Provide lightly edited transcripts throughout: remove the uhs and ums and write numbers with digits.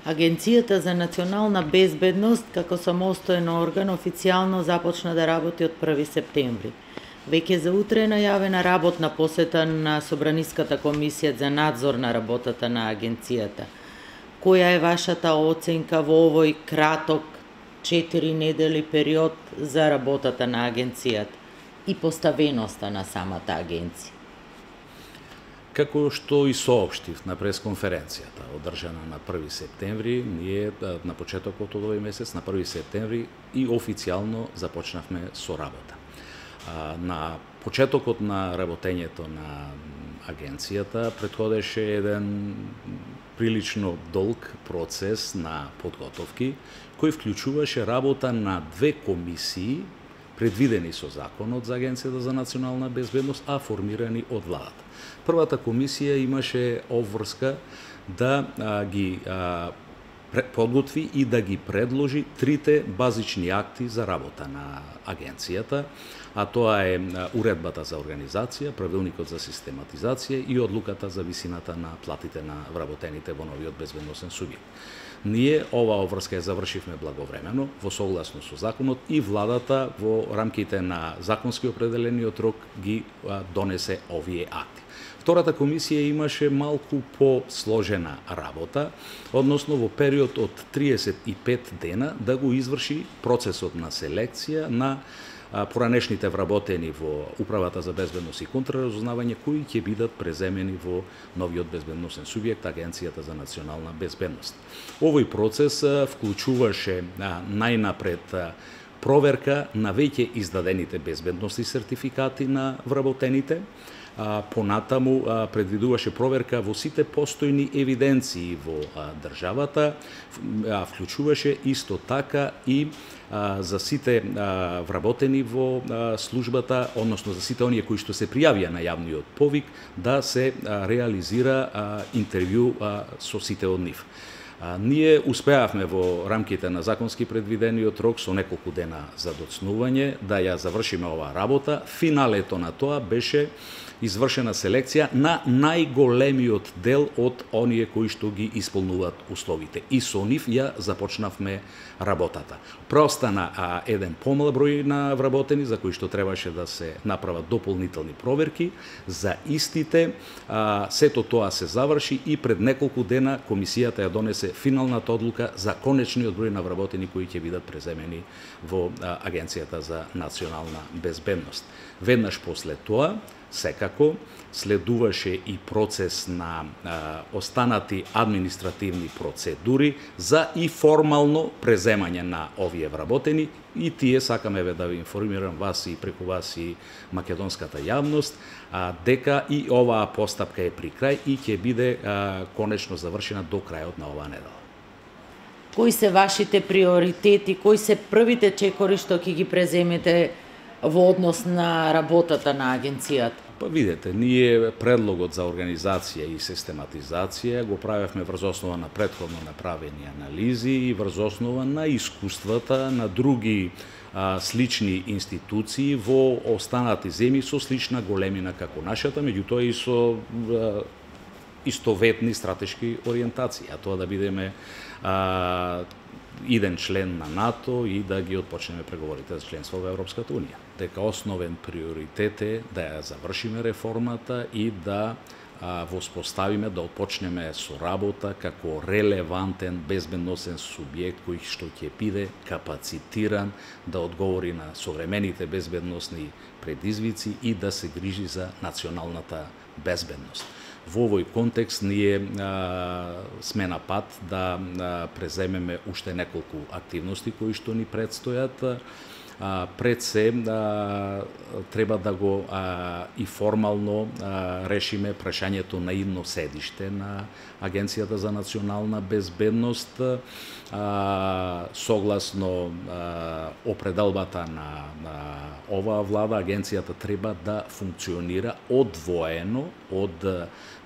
Агенцијата за национална безбедност како самостоен орган официјално започна да работи од 1 септември. Веќе за утре е најавена работна посета на Собраниската комисија за надзор на работата на агенцијата. Која е вашата оценка во овој краток 4 недели период за работата на агенцијата и поставеноста на самата агенција? Како што и соопштив на пресконференцијата, одржана на 1 септември, ние на почетокот од овој месец, на 1 септември, и официјално започнавме со работа. На почетокот на работењето на агенцијата претходеше еден прилично долг процес на подготовки, кој вклучуваше работа на 2 комисии, предвидени со Законот за Агенцијата за национална безбедност, а формирани од владата. Првата комисија имаше обврска да ги подготви и да ги предложи 3 базични акти за работа на агенцијата, а тоа е Уредбата за организација, Правилникот за систематизација и Одлуката за висината на платите на вработените во новиот безбедносен субјект. Ние оваа обврска ја завршивме благовремено, во согласно со законот, и владата во рамките на законски определениот рок ги донесе овие акти. Втората комисија имаше малку посложена работа, односно во период од 35 дена да го изврши процесот на селекција на поранешните вработени во Управата за безбедност и контраразузнавање, кои ќе бидат преземени во новиот безбедносен субјект, Агенцијата за национална безбедност. Овој процес вклучуваше најнапред проверка на веќе издадените безбедносни сертификати на вработените, понатаму предвидуваше проверка во сите постојни евиденции во државата, вклучуваше исто така и за сите вработени во службата, односно за сите оние кои што се пријавија на јавниот повик, да се реализира интервју со сите од нив. Ние успеавме во рамките на законски предвидениот рок со неколку дена за доцнување да ја завршиме оваа работа. Финалето на тоа беше извршена селекција на најголемиот дел од оние кои што ги исполнуваат условите. И со нив ја започнавме работата. Преостана еден помал број на вработени за кои што требаше да се направат дополнителни проверки. За истите сето тоа се заврши и пред неколку дена комисијата ја донесе финалната одлука за конечниот број на вработени кои ќе бидат преземени во Агенцијата за национална безбедност. Веднаш после тоа, секако, следуваше и процес на останати административни процедури за и формално преземање на овие вработени, и тие сакаме да ви информирам вас и преку вас и македонската јавност дека и оваа постапка е при крај и ќе биде конечно завршена до крајот на оваа недела. Кои се вашите приоритети, кои се првите чекори што ќе ги преземете во однос на работата на агенцијата? Па видете, ние предлогот за организација и систематизација го правевме врз основа на претходно направени анализи и врз основа на искуствата на други слични институции во останати земји со слична големина како нашата, меѓутоа и со истоветни стратешки ориентации, а тоа да бидеме иден член на НАТО и да ги отпочнеме преговорите за членство во Европската Унија. Дека основен приоритет е да ја завршиме реформата и да воспоставиме, да отпочнеме со работа како релевантен безбедносен субјект кој што ќе биде капацитиран да одговори на современите безбедносни предизвици и да се грижи за националната безбедност. Во овој контекст ние сме на пат да преземеме уште неколку активности кои што ни предстојат. Пред се треба да го и формално решиме прашањето на идно седиште на Агенцијата за национална безбедност. Согласно определбата на оваа влада, агенцијата треба да функционира одвоено од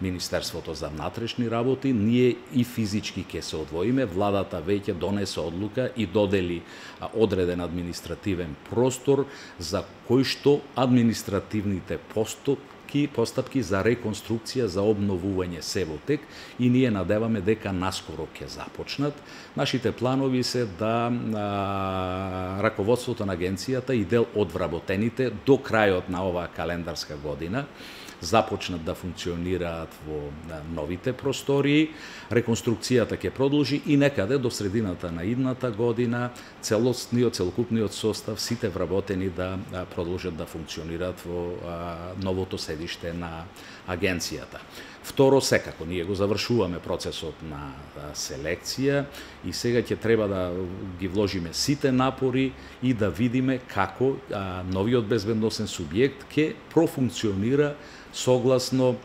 Министерството за внатрешни работи. Ние и физички ќе се одвоиме. Владата веќе донесе одлука и додели одреден административен простор за кој што административните постапки за реконструкција, за обновување се во тек и ние надеваме дека наскоро ќе започнат. Нашите планови се да раководството на агенцијата и дел од вработените до крајот на оваа календарска година започнат да функционираат во новите простории. Реконструкцијата ќе продолжи и некаде до средината на идната година целокупниот состав, сите вработени да продолжат да функционираат во новото седиште на агенцијата. Второ, секако, ние го завршуваме процесот на селекција и сега ќе треба да ги вложиме сите напори и да видиме како новиот безбедносен субјект ќе профункционира согласно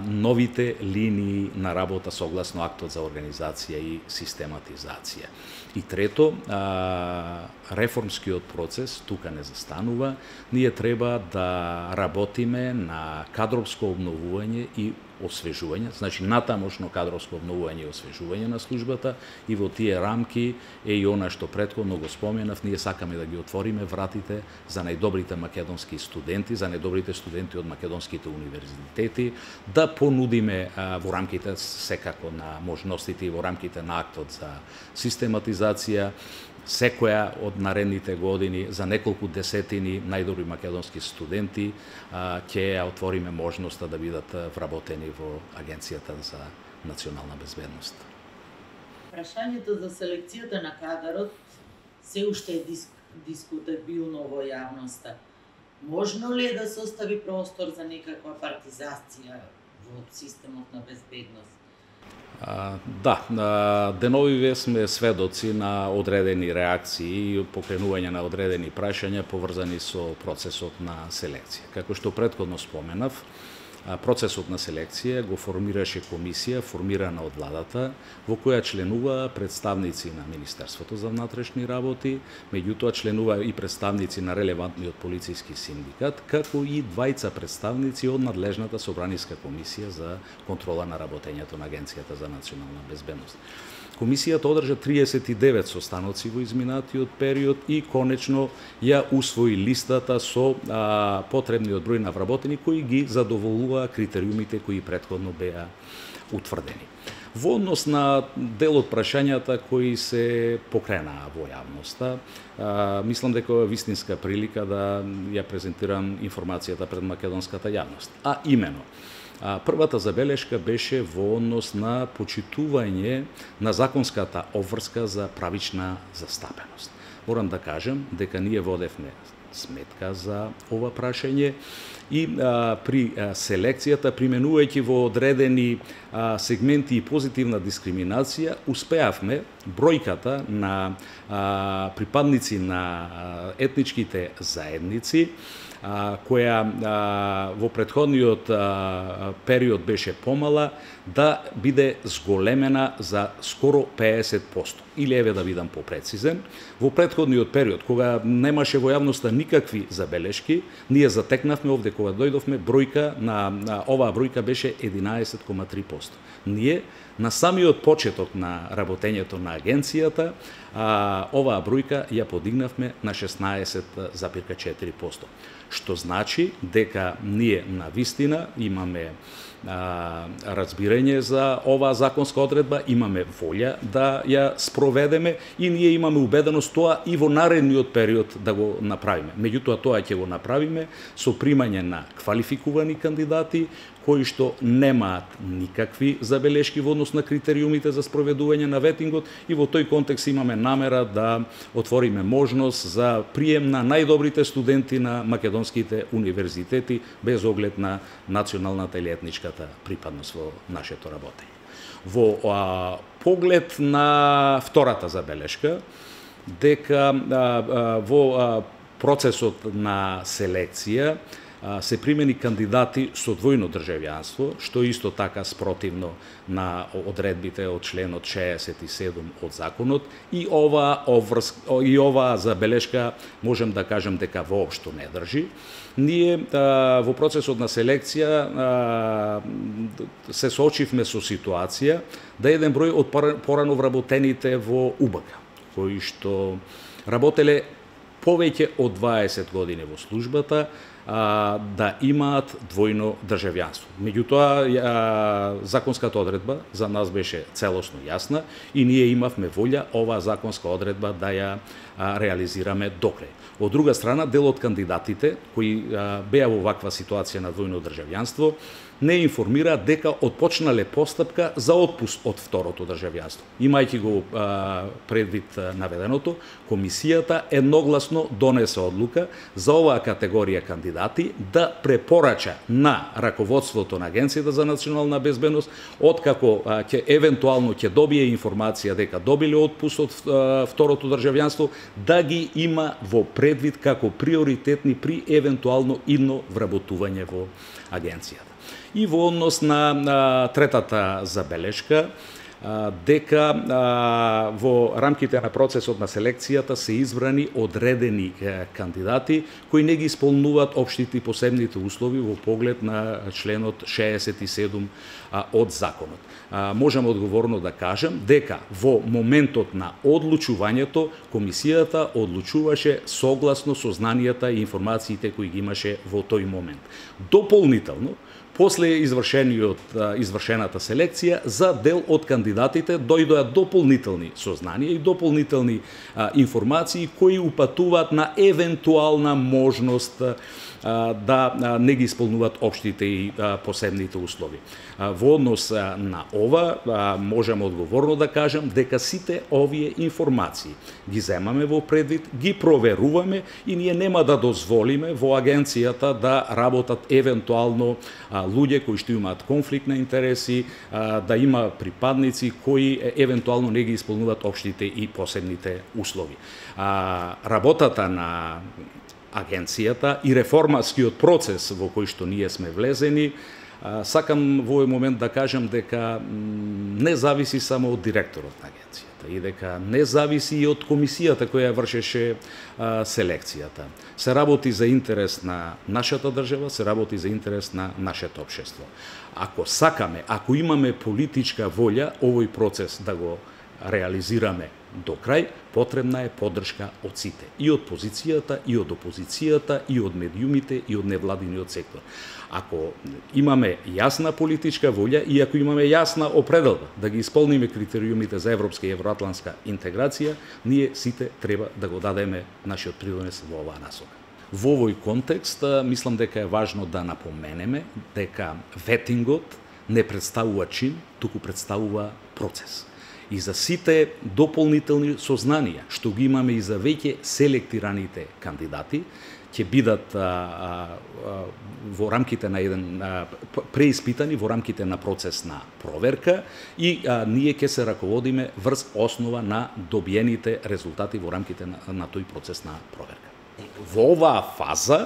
новите линии на работа, согласно актот за организација и систематизација. И трето, реформскиот процес тука не застанува. Ние треба да работиме на кадровско обновување и освежување, значи натамошно кадровско обновување и освежување на службата, и во тие рамки е и она што претходно го споменав, ние сакаме да ги отвориме вратите за најдобрите македонски студенти, за најдобрите студенти од македонските универзитети, да понудиме во рамките секако на можностите и во рамките на актот за систематизација секоја од наредните години за неколку десетини најдобри македонски студенти ќе ја отвориме можноста да бидат вработени во Агенцијата за национална безбедност. Прашањето за селекцијата на кадарот се уште е дискутабилно во јавноста. Можно ли е да се остави простор за некаква партизација во системот на безбедност? Да, деновиве сме сведоци на одредени реакции и покренување на одредени прашања поврзани со процесот на селекција. Како што претходно споменав, процесот на селекција го формираше комисија формирана од владата, во која членува представници на Министерството за внатрешни работи, меѓутоа членува и представници на релевантниот полициски синдикат, како и двајца представници од надлежната собраниска комисија за контрола на работењето на Агенцијата за национална безбедност. Комисијата одржа 39 состаноци во изминатиот период и конечно ја усвои листата со потребниот број на вработени кои ги задоволува критериумите кои претходно беа утврдени. Во однос на дел од прашањата кои се покренаа во јавноста, мислам дека ова е вистинска прилика да ја презентирам информацијата пред македонската јавност. А имено, првата забелешка беше во однос на почитување на законската обврска за правична застапеност. Морам да кажам дека ние водевме сметка за ова прашање и при селекцијата, применувајќи во одредени сегменти и позитивна дискриминација, успеавме бројката на припадници на етничките заедници која во претходниот период беше помала, да биде зголемена за скоро 50%. Или еве да бидам попрецизен, во претходниот период, кога немаше во јавноста никакви забелешки, ние затекнавме овде кога дојдовме бројка на оваа бројка беше 11,3%. Ние на самиот почеток на работењето на агенцијата, оваа бројка ја подигнавме на 16,4%. Што значи дека ние на вистина имаме разбирање за оваа законска одредба, имаме волја да ја спроведеме и ние имаме убеденост тоа и во наредниот период да го направиме. Меѓутоа тоа ќе го направиме со примање на квалификувани кандидати кои што немаат никакви забелешки во однос на критериумите за спроведување на ветингот и во тој контекст имаме намера да отвориме можност за прием на најдобрите студенти на македонските универзитети без оглед на националната или етничката припадност во нашето работење. Во поглед на втората забелешка, дека во процесот на селекција се примени кандидати со двојно државјанство, што исто така спротивно на одредбите од членот 67 од законот, и оваа забелешка можем да кажем дека воопшто не држи. Ние во процесот на селекција се соочивме со ситуација да еден број од порано вработените во УБК, кои што работеле повеќе од 20 години во службата, да имаат двојно државјанство. Меѓутоа, законската одредба за нас беше целосно јасна и ние имавме волја оваа законска одредба да ја реализираме докрај. Од друга страна, дел од кандидатите кои беа во ваква ситуација на двојно државјанство не информира дека отпочнале постапка за отпуст од второто државјанство. Имајќи го предвид наведеното, комисијата едногласно донесе одлука за оваа категорија кандидати да препорача на раководството на Агенцијата за национална безбедност, откако ќе евентуално ќе добие информација дека добиле отпуст од второто државјанство, да ги има во предвид како приоритетни при евентуално идно вработување во агенцијата. И во однос на третата забелешка, дека во рамките на процесот на селекцијата се избрани одредени кандидати кои не ги исполнуваат општите и посебните услови во поглед на членот 67 од законот. Можам одговорно да кажам дека во моментот на одлучувањето комисијата одлучуваше согласно со знанијата и информациите кои ги имаше во тој момент. Дополнително, после извршената селекција, за дел од кандидатите дојдоа дополнителни сознанија и дополнителни информации кои упатуваат на евентуална можност да не ги исполнуваат општите и посебните услови. Во однос на ова, можам одговорно да кажам дека сите овие информации ги земаме во предвид, ги проверуваме и ние нема да дозволиме во агенцијата да работат евентуално луѓе кои што имаат конфликт на интереси, да има припадници кои евентуално не ги исполнуваат општите и посебните услови. Работата на агенцијата и реформаскиот процес во кој што ние сме влезени, сакам во овој момент да кажам дека не зависи само од директорот на агенцијата и дека не зависи и од комисијата која вршеше селекцијата. Се работи за интерес на нашата држава, се работи за интерес на нашето општество. Ако сакаме, ако имаме политичка волја овој процес да го реализираме до крај, потребна е поддршка од сите, и од позицијата, и од опозицијата, и од медиумите, и од невладиниот сектор. Ако имаме јасна политичка волја и ако имаме јасна определба да ги исполниме критериумите за европска и евроатлантска интеграција, ние сите треба да го дадеме нашиот придонес во оваа насока. Во овој контекст, мислам дека е важно да напоменеме дека ветингот не представува чин, туку представува процес. И за сите дополнителни сознанија што ги имаме и за веќе селектираните кандидати, ќе бидат во рамките на еден преиспитани во рамките на процес на проверка и ние ќе се раководиме врз основа на добиените резултати во рамките на тој процес на проверка. Во оваа фаза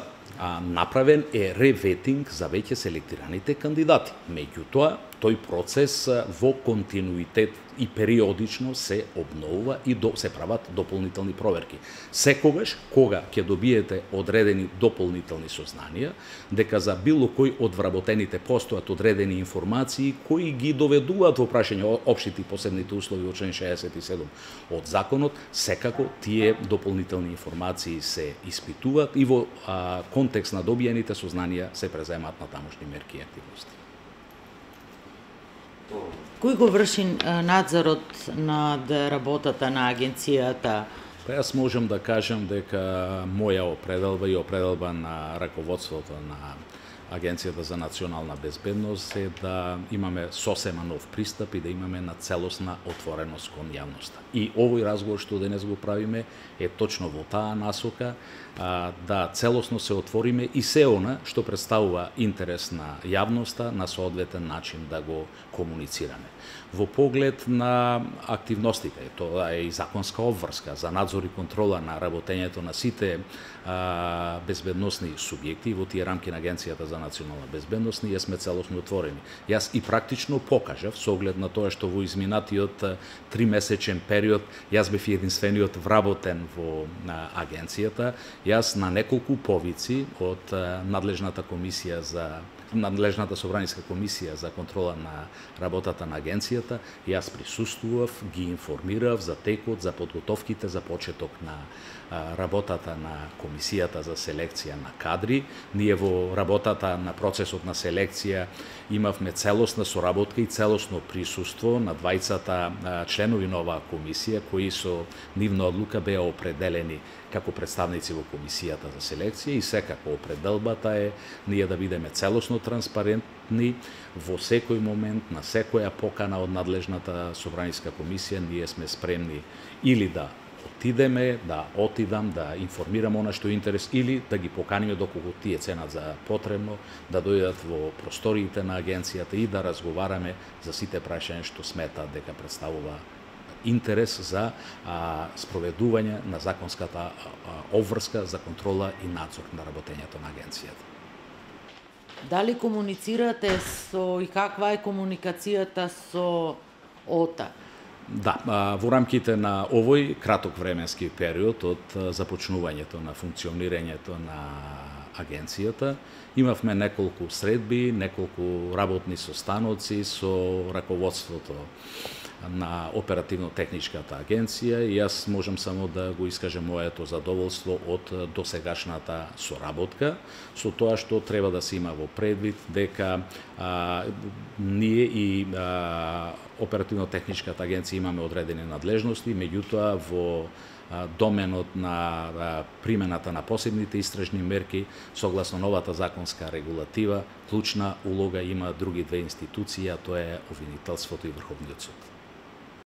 направен е реветинг за веќе селектираните кандидати. Меѓутоа, тој процес во континуитет и периодично се обновува и се прават дополнителни проверки. Секогаш, кога ќе добиете одредени дополнителни сознанија, дека за било кој од вработените постојат одредени информации кои ги доведуваат во прашање општите и посебните услови во член 67 од законот, секако тие дополнителни информации се испитуваат и во контекст на добиените сознанија се преземаат на тамошни мерки и активности. Кој го врши надзорот над работата на агенцијата? Јас можам да кажам дека моја определба и определба на раководството на Агенцијата за национална безбедност е да имаме сосема нов пристап и да имаме на целосна отвореност кон јавноста. И овој разговор што денес го правиме е точно во таа насока, да целосно се отвориме и се она што представува интерес на јавноста на соодветен начин да го комуницираме. Во поглед на активностите, тоа е и законска обврска за надзор и контрола на работењето на сите безбедносни субјекти во тие рамки на Агенцијата за национална безбедност, ние сме целосно отворени. Јас и практично покажав, со оглед на тоа што во изминатиот 3-месечен период јас бев единствениот вработен во агенцијата. Јас на неколку повици од надлежната комисија за надлежната собраниска комисија за контрола на работата на агенцијата, јас присуствував, ги информирав за текот, за подготовките за почеток на работата на комисијата за селекција на кадри. Ние во работата на процесот на селекција имавме целосна соработка и целосно присуство на двајцата членови на оваа комисија, кои со нивна одлука беа определени како представници во комисијата за селекција, и секако определбата е ние да бидеме целосно транспарентни во секој момент, на секоја покана од надлежната собраниска комисија. Ние сме спремни или да отидам, да информирам она што е интерес, или да ги поканиме доколку тие ценат за потребно, да дојдат во просториите на агенцијата и да разговараме за сите прашања што сметаат дека представува интерес за спроведување на законската обврска за контрола и надзор на работењето на агенцијата. Дали комуницирате и каква е комуникацијата со ОТА? Да, во рамките на овој краток временски период од започнувањето на функционирањето на агенцијата, имавме неколку средби, неколку работни состаноци со раководството на оперативно-техничката агенција, и јас можам само да го искажем моето задоволство од досегашната соработка, со тоа што треба да се има во предвид дека ние и оперативно-техничката агенција имаме одредени надлежности, меѓутоа во доменот на примената на посебните истражни мерки, согласно новата законска регулатива, клучна улога има други две институции, а тоа е обвинителството и Врховниот суд.